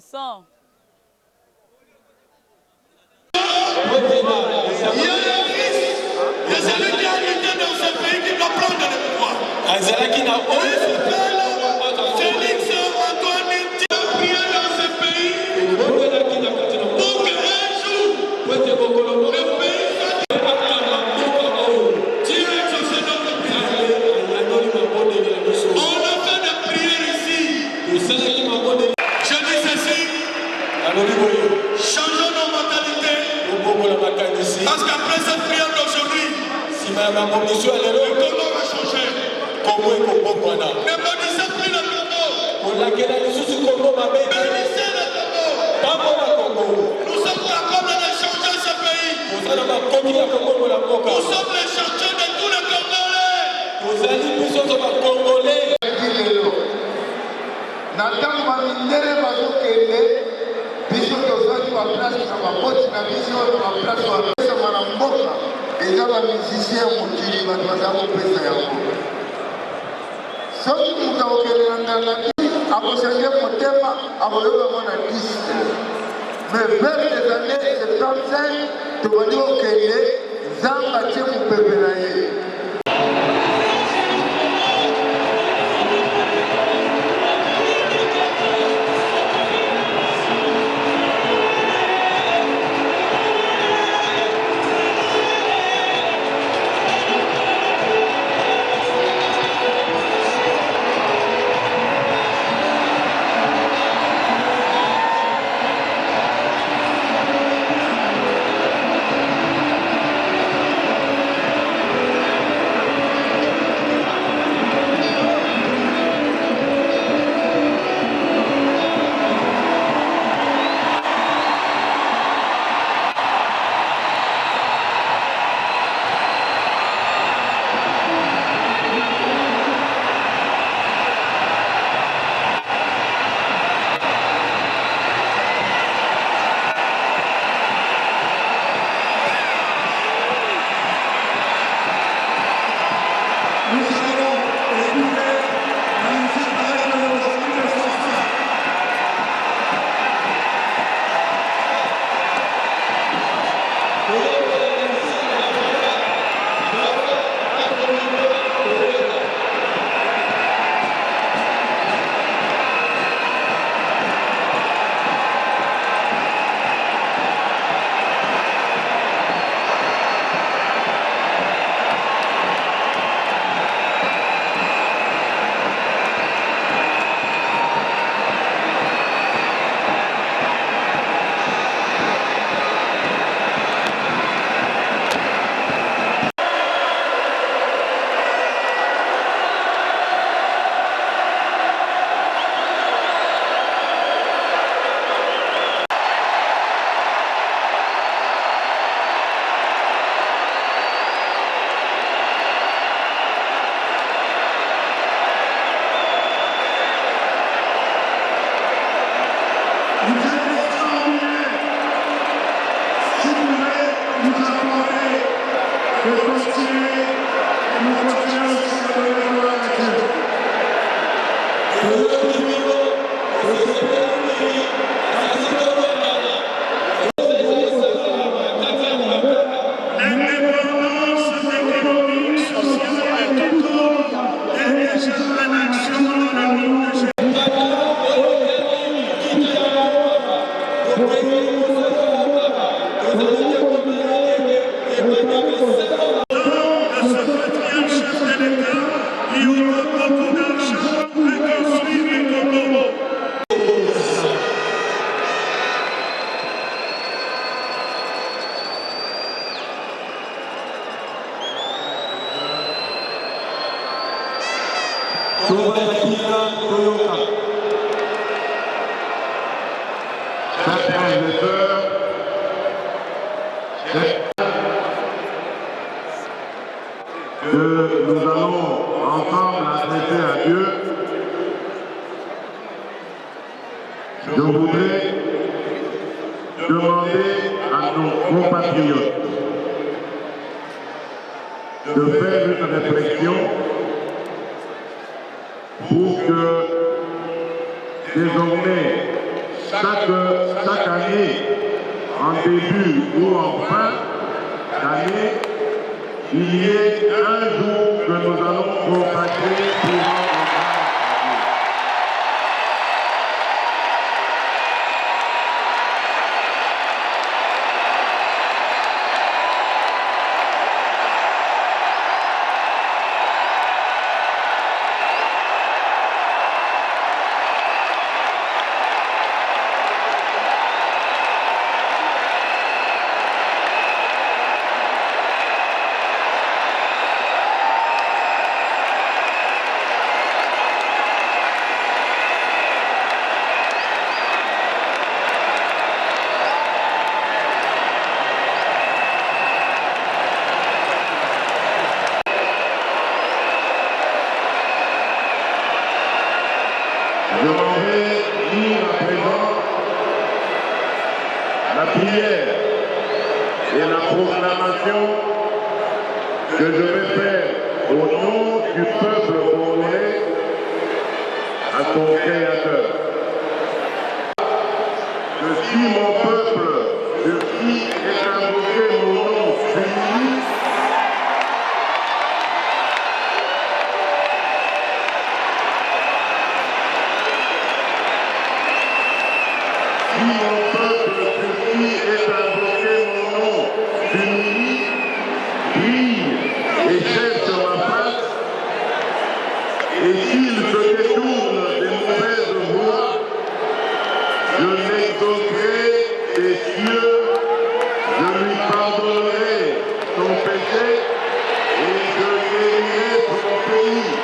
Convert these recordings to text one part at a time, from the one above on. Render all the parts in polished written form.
sang. Il y a un fils, il y a celui qui a habité dans ce pays qui doit prendre le pouvoir. Il s'appelle Félix Antoine Dieu a prié dans ce pays pour qu'un jour, le pays soit Dieu a exaucé notre prière. On a fait des prières ici. Je dis ceci. Changeons nos mentalités. Parce qu'après cette prière d'aujourd'hui, le Congo va changer. Ne maudissez plus le Congo. Bénissez le Congo. Nous sommes capables de changer ce pays. Nous sommes les champions de tous les Congolais. Nataka mamindele bazokende biso tozali ba place na maboti na biso ba place wa pesa mwana mboka eza ba musicien mokili bato baza kopesa yango soki mutu akokende na nganga akochange motema akoyoka mwana disque mais vers les années 75 tobandi kokende nzambe atie mopepe na ye. Nous allons ensemble adresser à Dieu. Je voudrais demander à nos compatriotes de faire une réflexion pour que désormais chaque année, en début ou en fin d'année, il y ait un jour que nous allons consacrer pour rendre grâce à Dieu. Je m'en vais lire à présent la prière et la proclamation que je vais faire au nom du peuple congolais à son Créateur. Que si mon peuple, de qui est invoqué mon nom, s'unit, si mon peuple sur qui est invoqué mon nom s'unit, brille et jette sur ma face, et s'il se détourne des mauvaises voies, je l'exaucerai des cieux, je lui pardonnerai son péché et je guérirai son pays.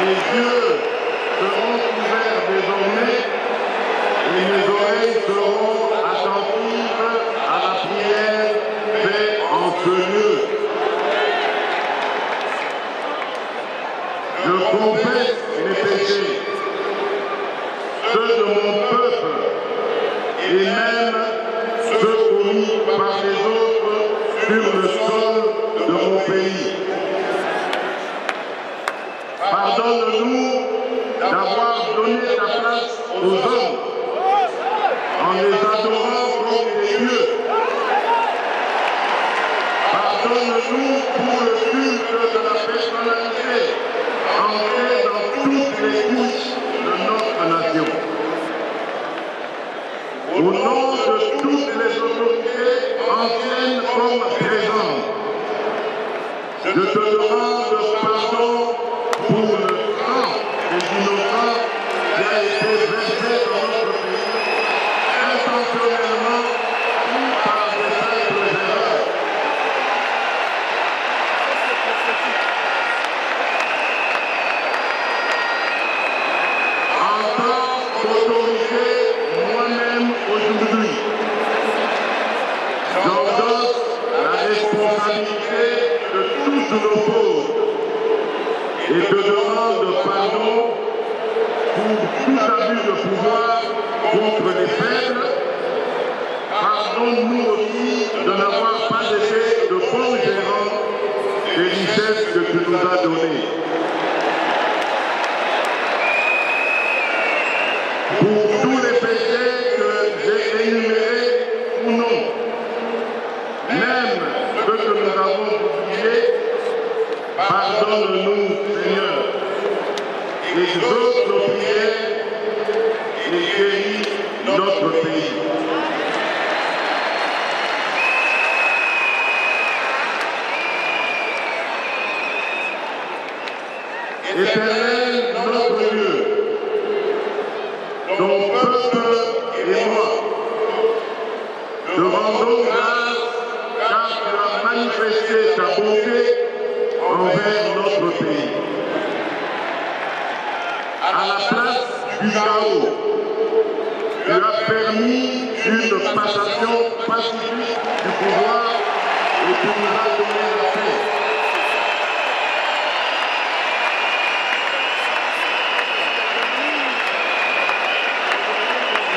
Les yeux seront ouverts désormais et les oreilles seront attentives à la prière faite en ce lieu. Je confesse mes péchés, ceux de mon peuple et même ceux commis par les autres sur le sol de mon pays. Pardonne-nous d'avoir donné ta place aux hommes en les adorant comme des dieux. Pardonne-nous pour le culte de la personnalité ancré dans toutes les couches de notre nation. Au nom de toutes les autorités anciennes comme présentes, je te demande pardon pour le sang des innocents qui a été versé dans notre pays, intentionnellement ou par de simples erreurs. En tant qu'autorité, moi-même aujourd'hui, j'endosse la responsabilité de toutes nos fautes et te demande pardon pour tout abus de pouvoir contre les faibles. Pardonne-nous aussi de n'avoir pas été de bons gérants des richesses que tu nous as données. Pour tous les péchés que j'ai énumérés ou non, même ceux que nous avons oubliés, pardonne-nous, Seigneur, exauce nos prières et guéris notre pays. Éternel, notre Dieu, ton peuple et moi, te rendons grâce car tu as manifesté ta bonté envers notre pays. À la place du chaos, tu as permis une passation pacifique du pouvoir et tu nous as donné la paix.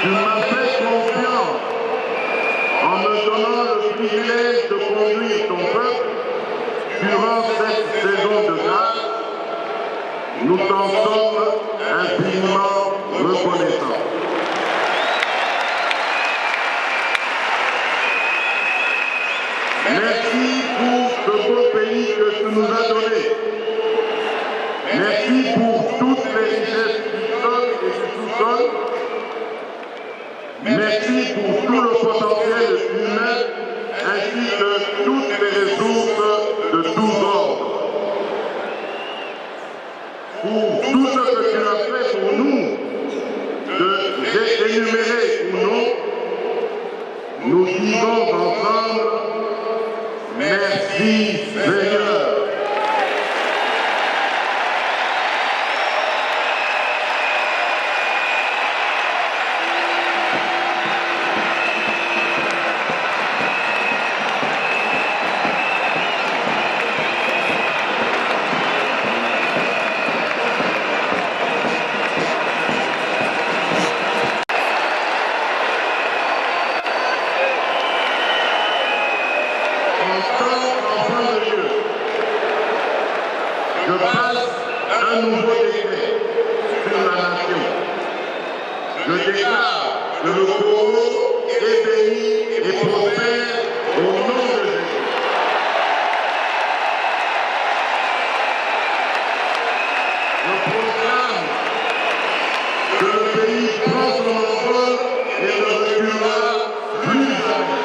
Tu m'as fait confiance confiance en me donnant le privilège de conduire ton peuple durant cette saison de grâce. Nous t'en sommes infiniment reconnaissants. Merci pour ce beau pays que tu nous as donné. Merci pour toutes les richesses du sol et du sous-sol. Merci pour tout le potentiel humain ainsi que toutes les ressources de tous ordres. Pour tout ce que tu as fait pour nous, de énumérer ou non, nous disons ensemble, merci Seigneur. Je passe un nouveau décret sur la nation. Je déclare que le Congo est béni et prospère au nom de Jésus. Je proclame que le pays prend son envol et ne reculera plus jamais.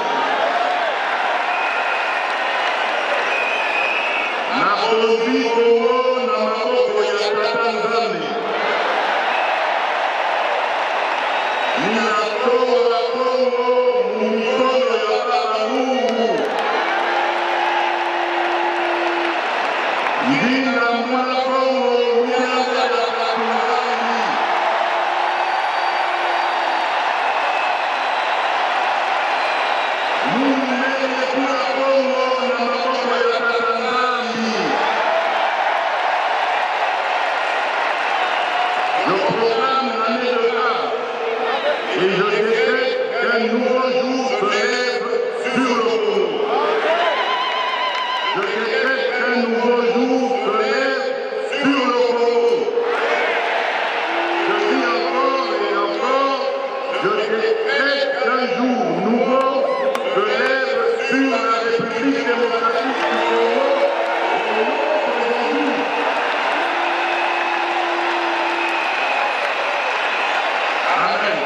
Nakonzi Congo na maboko ya Tata Nzambe. Ninatoa Congo mu mikono ya Baba Mungu. Linda mwana Congo mianga ya Tata Nzambe. Mumene kula Congo na maboko ya Tata Nzambe. Je proclame l'année de grâce et je décrète qu'un nouveau jour se lève sur le Congo. Je décrète qu'un nouveau jour se lève sur le Congo. Je dis encore et encore, je décrète qu'un jour nouveau se lève sur la République démocratique du Congo. Amen.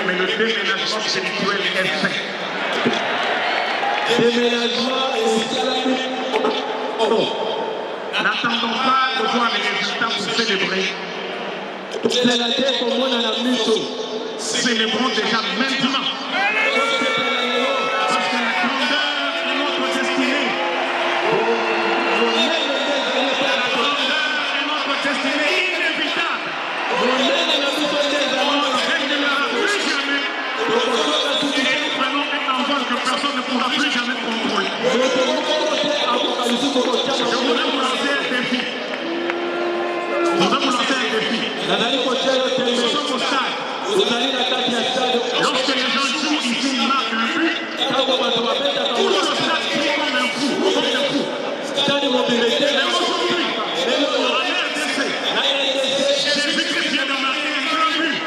Mais le déménagement spirituel est fait. Déménagement spirituel. N'attendons pas de voir les résultats pour célébrer. Célébrons déjà maintenant. Parce que la grandeur de notre destinée ne pourra plus jamais contrôler. Je voudrais vous lancer un défi. Nous sommes au stade. Lorsque les gens jouent ici, ils marquent un but. Tout le stade crie comme un fou. Mais aujourd'hui, on a RDC. J'ai vu que Dieu a marqué un grand but.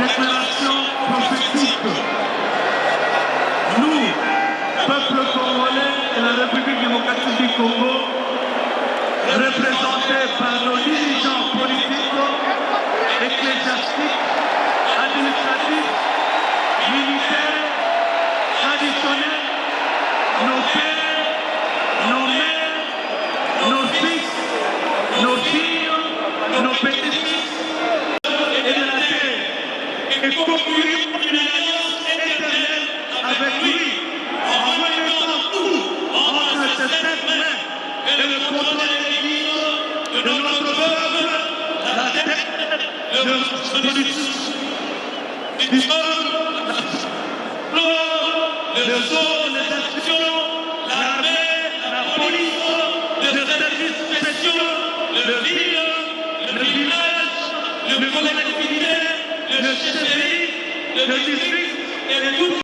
Déclaration prophétique. Nous, peuple congolais et la République démocratique du Congo, représentés par nos dirigeants politiques, ecclésiastiques, administratifs, militaires, traditionnels, nos pères, nos mères, nos fils, nos filles, nos petits-fils, et conclure une alliance éternelle avec lui, en remettant tout entre ses sept mains et le contrôle de notre peuple, la tête de le sort, les institutions, l'armée, la police, les services spéciaux, le village, le collectivité, le CCI, le district et tout.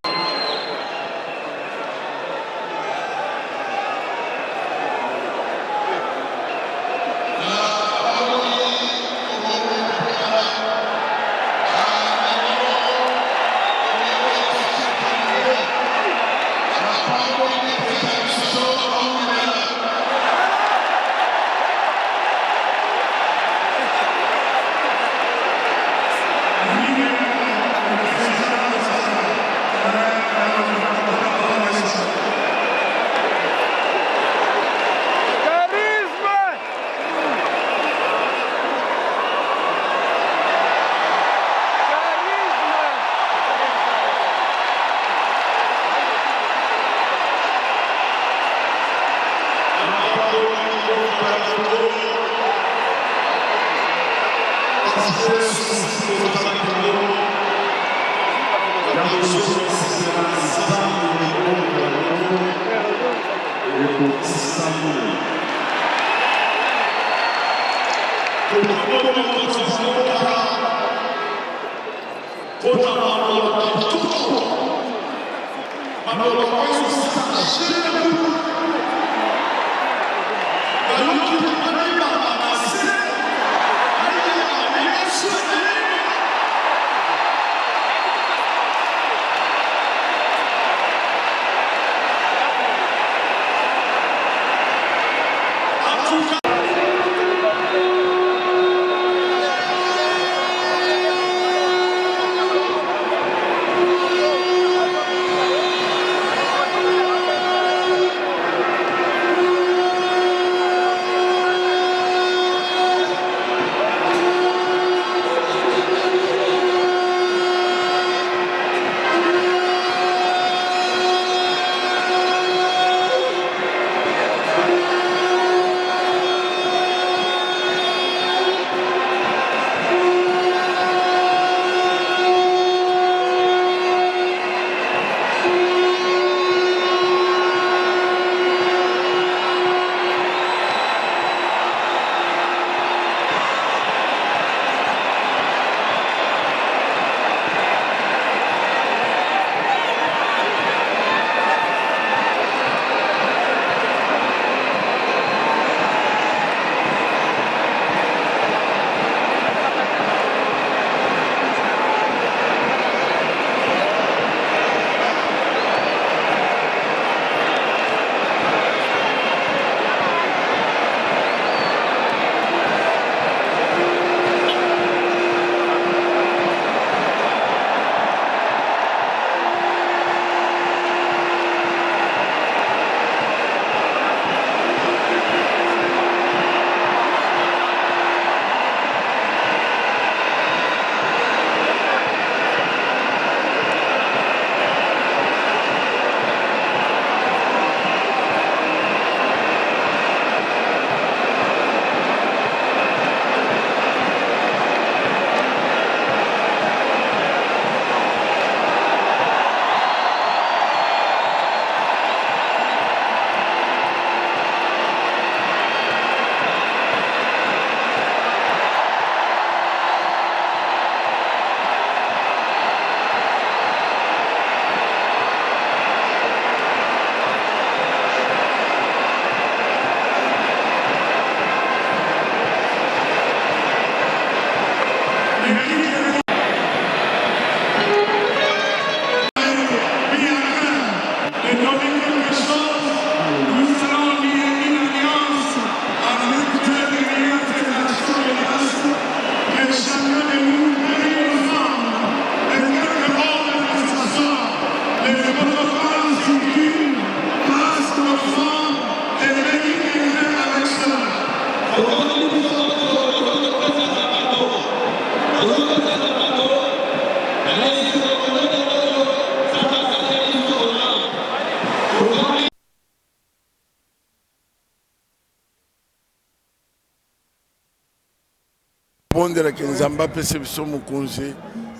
répondre que Nzamba apesi biso mokonzi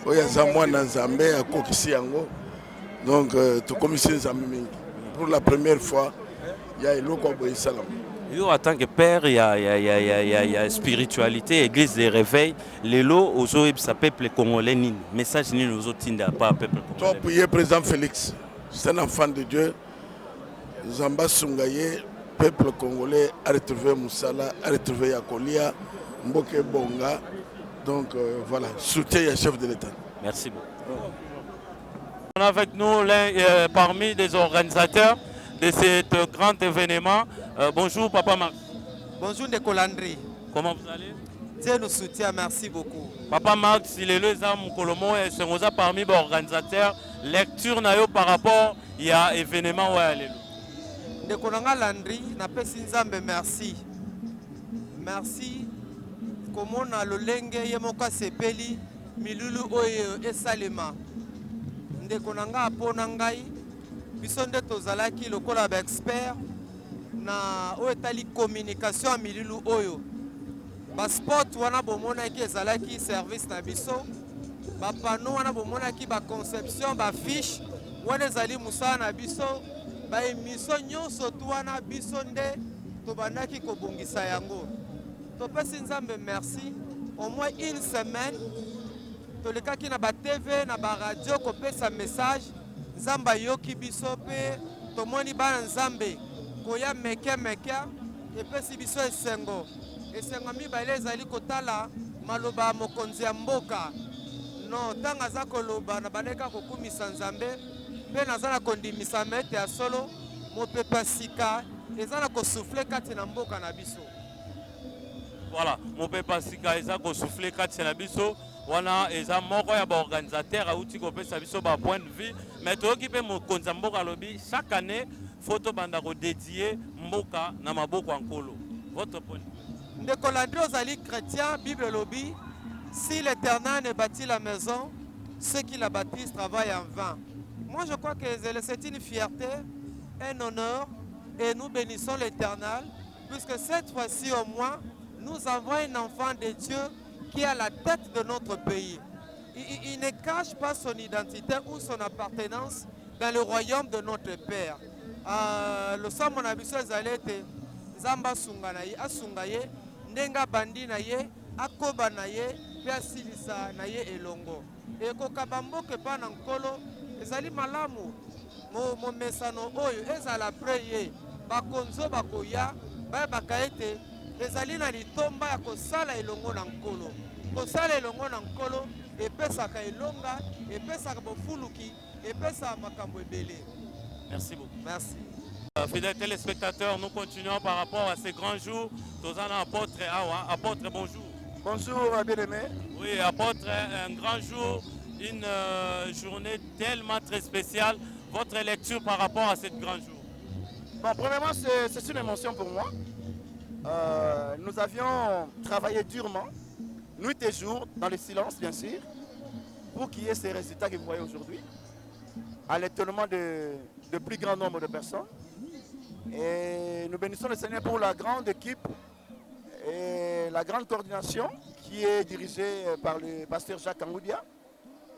oyo aza mwana Nzambe akokisi yango. Donc tokomisi Nzambe mingi. Pour la première fois, il y a eloko boye salam. Yo, en tant que père, il y a spiritualité, église de réveil. Les lots, aux autres, ça peuple congolais, message ni aux autres, pas peuple congolais. Toi, prier président Félix, c'est un enfant de Dieu. Zamba Sungaye, peuple congolais, a retrouvé Moussala, a retrouvé Yakolia, Mboke Bonga. Donc voilà, soutien le chef de l'État. Merci beaucoup. On a avec nous l'un parmi des organisateurs de cet grand événement. Bonjour Papa Max. Bonjour Ndekolandri. Comment vous allez? Dieu nous soutient, merci beaucoup. Papa Max, il est le Zam Kolomo et c'est parmi les organisateurs. Lecture nayo par rapport il y a événement où aller. Ndekolanga Landry, napesi Nzambe merci. Merci. Comme on a le lenge yemoka sepeli milulu oyo esalema. Ndekolanga apona ngai biso nde tozalaki lokola ba expert na oyo etali communication ya milulu oyo. Ba sport wana bomonaki ezalaki service na biso. Ba panneau wana bomonaki ba conception ba fiche wana ezali musala na biso. Ba émission nyonso tu wana biso nde tobandaki kobongisa yango. Topesi Nzambe merci. Au moins une semaine tolekaki na ba TV na ba radio kopesa message. Nzamba yoki biso pe tomoni bana Nzambe koya meke epesi biso esengo. Esengo mibale ezali kotala maloba mokonzi ya mboka. No tanga za koloba na baneka kokumisa Nzambe pe nazala kondimisa mete ya solo mopepa sika ezala kosouffler kati na mboka na biso. Voilà, mopepa sika ezala kosouffler kati na biso. Wana eza moko ya ba organisateur auti kopesa biso ba point de vue mais toki pe mokonzi mboka lobi chaque année photo banda ko dédier mboka na maboko ankolo. Votre point de vue? Ndekolandri ozali chrétien, Bible lobi si l'Éternel ne bâtit la maison, ceux qui la bâtissent travaillent en vain. Moi je crois que c'est une fierté, un honneur et nous bénissons l'Éternel puisque cette fois-ci au moins nous avons un enfant de Dieu qui est à la tête de notre pays. Il ne cache pas son identité ou son appartenance dans le royaume de notre Père. Le sang mon abisso ezalete Zamba Sunganaye, Asungaye, Ndenga Bandi naye, Akoba naye, Pia Silisa naye elongo. Et kokabambo ke pa na nkolo ezali malamu mo mesano oyo ezala preye bakonzo bakoya ba bakaete ezali na litomba ya kosala elongo na nkolo. Kosala elongo na nkolo epesaka elonga, epesaka bofuluki, epesaka makambo ebele. Merci beaucoup. Merci. Fidèles téléspectateurs, nous continuons par rapport à ces grands jours. Tozana apôtre Awa, apôtre bonjour. Bonjour bien-aimé. Oui, apôtre, un grand jour, une journée tellement très spéciale. Votre lecture par rapport à ce grand jour? Bon, premièrement, c'est une émotion pour moi. Nous avions travaillé durement, nuit et jour, dans le silence bien sûr, pour qu'il y ait ces résultats que vous voyez aujourd'hui, à l'étonnement de plus grand nombre de personnes. Et nous bénissons le Seigneur pour la grande équipe et la grande coordination qui est dirigée par le pasteur Jacques Angoudia,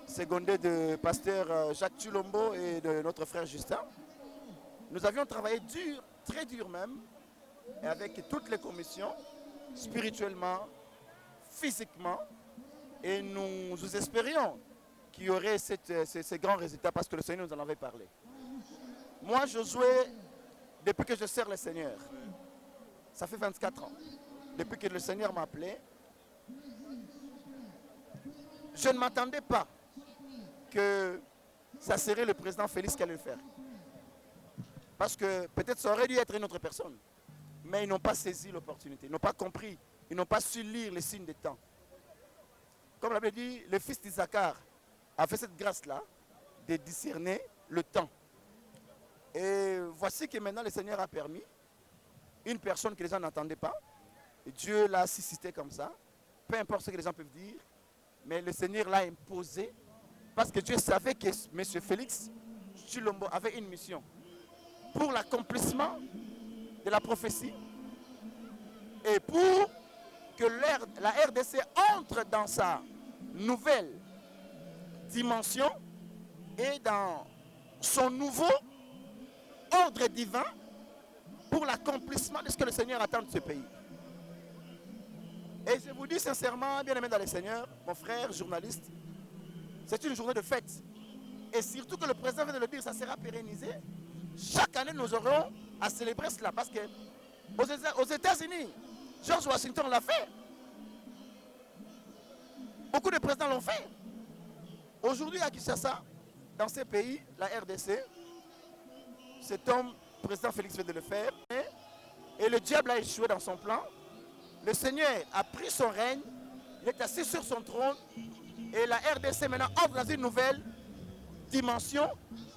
secondé de pasteur Jacques Tulombo et de notre frère Justin. Nous avions travaillé dur, très dur même, et avec toutes les commissions, spirituellement, physiquement, et nous espérions qu'il y aurait ces grands résultats parce que le Seigneur nous en avait parlé. Moi, je jouais depuis que je sers le Seigneur. Ça fait 24 ans. Depuis que le Seigneur m'a appelé, je ne m'attendais pas que ça serait le président Félix qui allait le faire. Parce que peut-être ça aurait dû être une autre personne. Mais ils n'ont pas saisi l'opportunité, ils n'ont pas compris, ils n'ont pas su lire les signes des temps. Comme l'avait dit, le fils d'Isaacar a fait cette grâce-là de discerner le temps. Et voici que maintenant le Seigneur a permis une personne que les gens n'entendaient pas. Et Dieu l'a suscité comme ça. Peu importe ce que les gens peuvent dire. Mais le Seigneur l'a imposé. Parce que Dieu savait que M. Félix Chilombo avait une mission. Pour l'accomplissement de la prophétie. Et pour que la RDC entre dans sa nouvelle dimension et dans son nouveau ordre divin pour l'accomplissement de ce que le Seigneur attend de ce pays. Et je vous dis sincèrement, bien aimé dans le Seigneur, mon frère journaliste, c'est une journée de fête. Et surtout que le président vient de le dire, ça sera pérennisé. Chaque année, nous aurons à célébrer cela. Parce que aux États-Unis, George Washington l'a fait. Beaucoup de présidents l'ont fait. Aujourd'hui, à Kinshasa, dans ces pays, la RDC, cet homme, le président Félix vient de le faire. Et le diable a échoué dans son plan. Le Seigneur a pris son règne. Il est assis sur son trône. Et la RDC maintenant entre dans une nouvelle dimension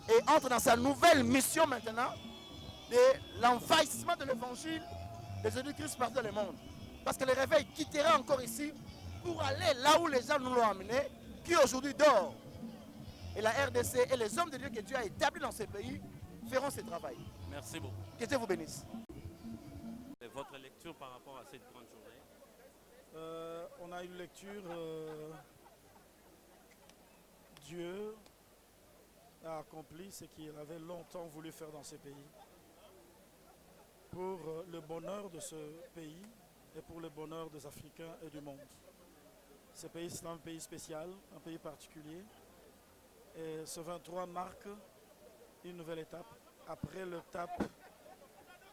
et entre dans sa nouvelle mission maintenant de l'envahissement de l'évangile de Jésus-Christ partout dans le monde. Parce que le réveil quittera encore ici pour aller là où les gens nous l'ont amené, qui aujourd'hui dort. Et la RDC et les hommes de Dieu que Dieu a établis dans ce pays feront ce travail. Merci beaucoup. Que Dieu vous bénisse. Et votre lecture par rapport à cette grande journée? On a une lecture. Dieu a accompli ce qu'il avait longtemps voulu faire dans ce pays. Pour le bonheur de ce pays et pour le bonheur des Africains et du monde. Ce pays, c'est un pays spécial, un pays particulier. Et ce 23 marque une nouvelle étape. Après l'étape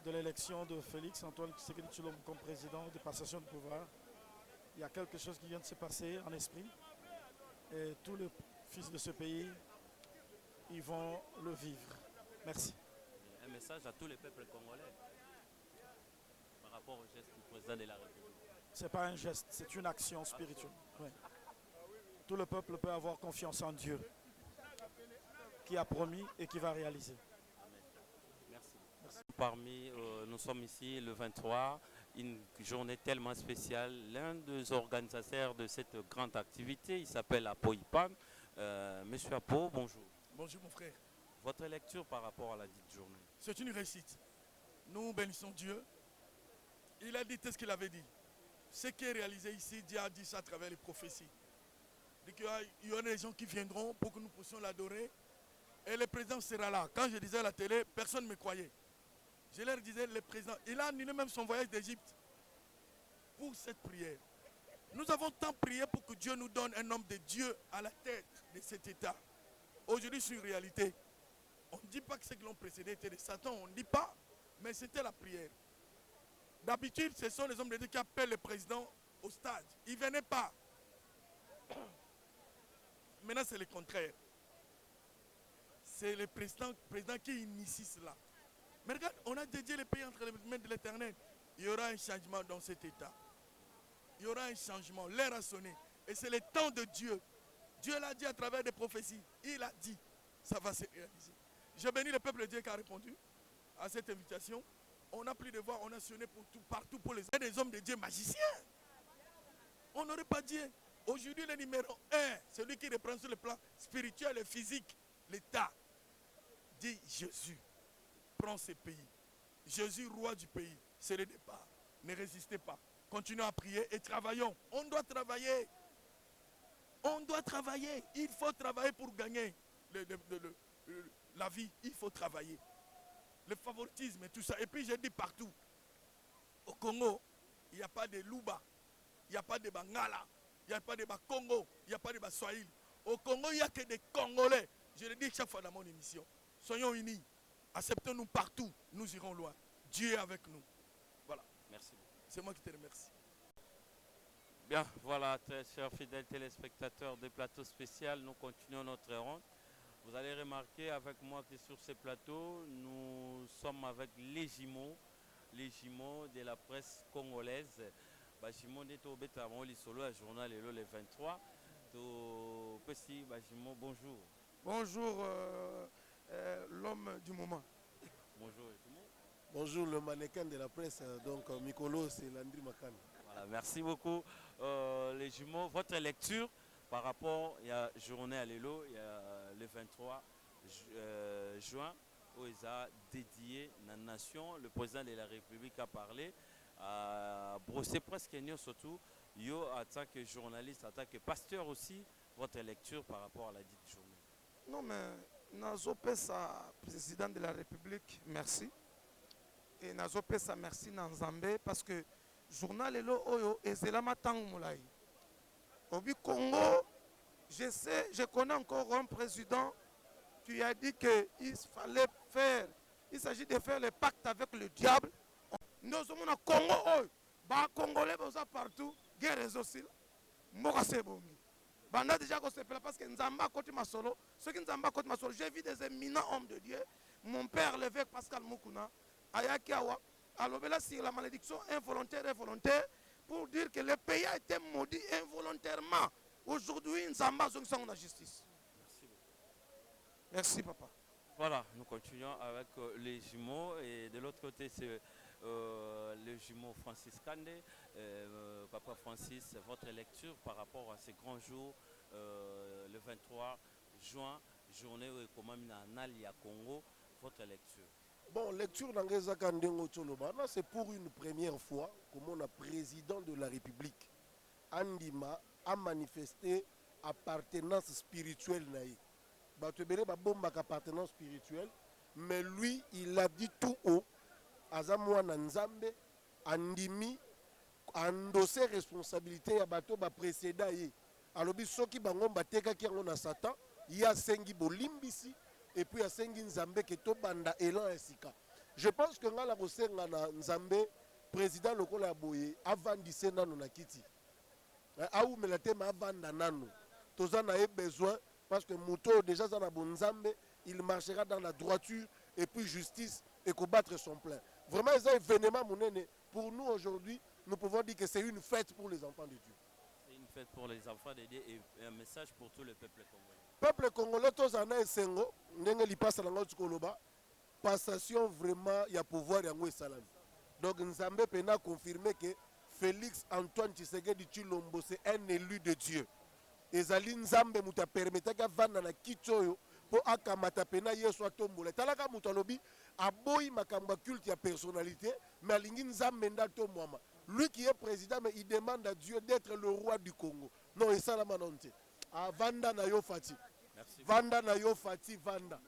de l'élection de Félix Antoine Tshisekedi Tshilombo comme président de passation de pouvoir, il y a quelque chose qui vient de se passer en esprit. Et tous les fils de ce pays, ils vont le vivre. Merci. Un message à tous les peuples congolais par rapport au geste du président de la République. Ce n'est pas un geste, c'est une action spirituelle. Oui. Tout le peuple peut avoir confiance en Dieu, qui a promis et qui va réaliser. Merci. Parmi, nous sommes ici le 23, une journée tellement spéciale. L'un des organisateurs de cette grande activité, il s'appelle Apo Ipan. Monsieur Apo, bonjour. Bonjour mon frère. Votre lecture par rapport à la dite journée? C'est une réussite. Nous bénissons Dieu. Il a dit tout ce qu'il avait dit. Ce qui est réalisé ici, Dieu a dit ça à travers les prophéties. Il y aura des gens qui viendront pour que nous puissions l'adorer. Et le président sera là. Quand je disais à la télé, personne ne me croyait. Je leur disais, le président, il a annulé même son voyage d'Égypte pour cette prière. Nous avons tant prié pour que Dieu nous donne un homme de Dieu à la tête de cet État. Aujourd'hui, c'est une réalité. On ne dit pas que ceux qui l'ont précédé étaient des Satan, on ne dit pas, mais c'était la prière. D'habitude, ce sont les hommes de Dieu qui appellent le président au stade. Il ne venait pas. Maintenant, c'est le contraire. C'est le président qui initie cela. Mais regarde, on a dédié le pays entre les mains de l'Éternel. Il y aura un changement dans cet État. Il y aura un changement. L'heure a sonné. Et c'est le temps de Dieu. Dieu l'a dit à travers des prophéties. Il a dit, ça va se réaliser. Je bénis le peuple de Dieu qui a répondu à cette invitation. On a pris de voix, on a sonné pour tout, partout pour les des hommes de Dieu magiciens. On n'aurait pas dit. Aujourd'hui, le numéro 1, celui qui reprend sur le plan spirituel et physique, l'État, dit Jésus, prend ce pays. Jésus, roi du pays, c'est le départ. Ne résistez pas. Continuons à prier et travaillons. On doit travailler. On doit travailler. Il faut travailler pour gagner la vie. Il faut travailler. Le favoritisme et tout ça. Et puis j'ai dit partout. Au Congo, il n'y a pas de Luba. Il n'y a pas de Bangala. Il n'y a pas de Congo. Il n'y a pas de Swahili. Au Congo, il n'y a que des Congolais. Je le dis chaque fois dans mon émission. Soyons unis. Acceptons-nous partout. Nous irons loin. Dieu est avec nous. Voilà. Merci. C'est moi qui te remercie. Bien, voilà, très chers fidèles téléspectateurs des plateaux spéciaux, nous continuons notre ronde. Vous allez remarquer avec moi que sur ce plateau, nous sommes avec les jumeaux de la presse congolaise. Bajimo Neto Betamo Lisolo, le journal le 23. Petit Bajimo, bonjour. Bonjour, l'homme du moment. Bonjour, Jimo. Bonjour, le mannequin de la presse, donc Mikolo, c'est Landry Makan. Voilà, merci beaucoup. Les jumeaux, votre lecture par rapport à la journée à l'élo, il y a le 23 juin, où ils ont dédié la nation. Le président de la République a parlé brosser presque surtout yo en tant que journaliste, en tant que pasteur aussi, votre lecture par rapport à la dite journée. Non, mais nazopesa président de la République, merci. Et nazopesa merci dans Zambé parce que journal elo oyo ezelama tangu mulai. Obi Congo, je connais encore un président qui a dit qu'il fallait faire, il s'agit de faire le pacte avec le diable. Nous sommes au Congo, les Congolais sont partout, guerre aussi. Mboka sebongi. Banda déjà qu'on se plaît parce que Nzamba côté Masolo, ceux qui Nzamba côté Masolo, j'ai vu des éminents hommes de Dieu. Mon père, l'évêque Pascal Mukuna, Ayaki Awa, alobela sur la malédiction involontaire et volontaire pour dire que le pays a été maudit involontairement. Aujourd'hui, Nzamba sont la justice. Merci beaucoup. Merci papa. Voilà, nous continuons avec les jumeaux et de l'autre côté c'est le jumeau Francis Kandé. Papa Francis, votre lecture par rapport à ces grands jours, le 23 juin, journée où Ekomami Nali à Congo, votre lecture. Bon, lecture d'Angeza Kandengo Tcholobana, c'est pour une première fois comme on a président de la République. Andima a manifesté appartenance spirituelle naïe. Batebele babomba appartenance spirituelle, mais lui, il a dit tout haut, Azamwa Nzambe, Andimi, endossé responsabilité ya bato ba précédent ye. Alobi soki bango bateka ki yango na Satan, ya sengi bolimbisi et puis ya sengi Nzambe ke to banda elan esika. Je pense que ngala kosenga na Nzambe président lokola boye avandise nano na kiti. Aou melatema avanda nano. Tozana e besoin parce que Mouto déjà dans la bonne Nzambe, il marchera dans la droiture et puis justice et combattre son plein. Vraiment, c'est un événement pour nous aujourd'hui. Nous pouvons dire que c'est une fête pour les enfants de Dieu. C'est une fête pour les enfants de Dieu et un message pour tout le peuple congolais. Peuple congolais, tous en a sengo, n'engue li passe la ngoti koloba, passation vraiment il y a pouvoir yango et salam. Donc Nzambe pena confirmer que Félix Antoine Tshisekedi Tshilombo c'est un élu de Dieu. Ezali Nzambe muta permettre ka vanda na kitsoyo po akamata pena yeso atombola. Talaka mutalobi aboyi makamba culte ya personnalité mais alingi Nzambe nda tomwama. Lui qui est président mais il demande à Dieu d'être le roi du Congo. Non, et ça la manonte. Ah, vanda na yo fati. Merci. Vanda na yo fati vanda.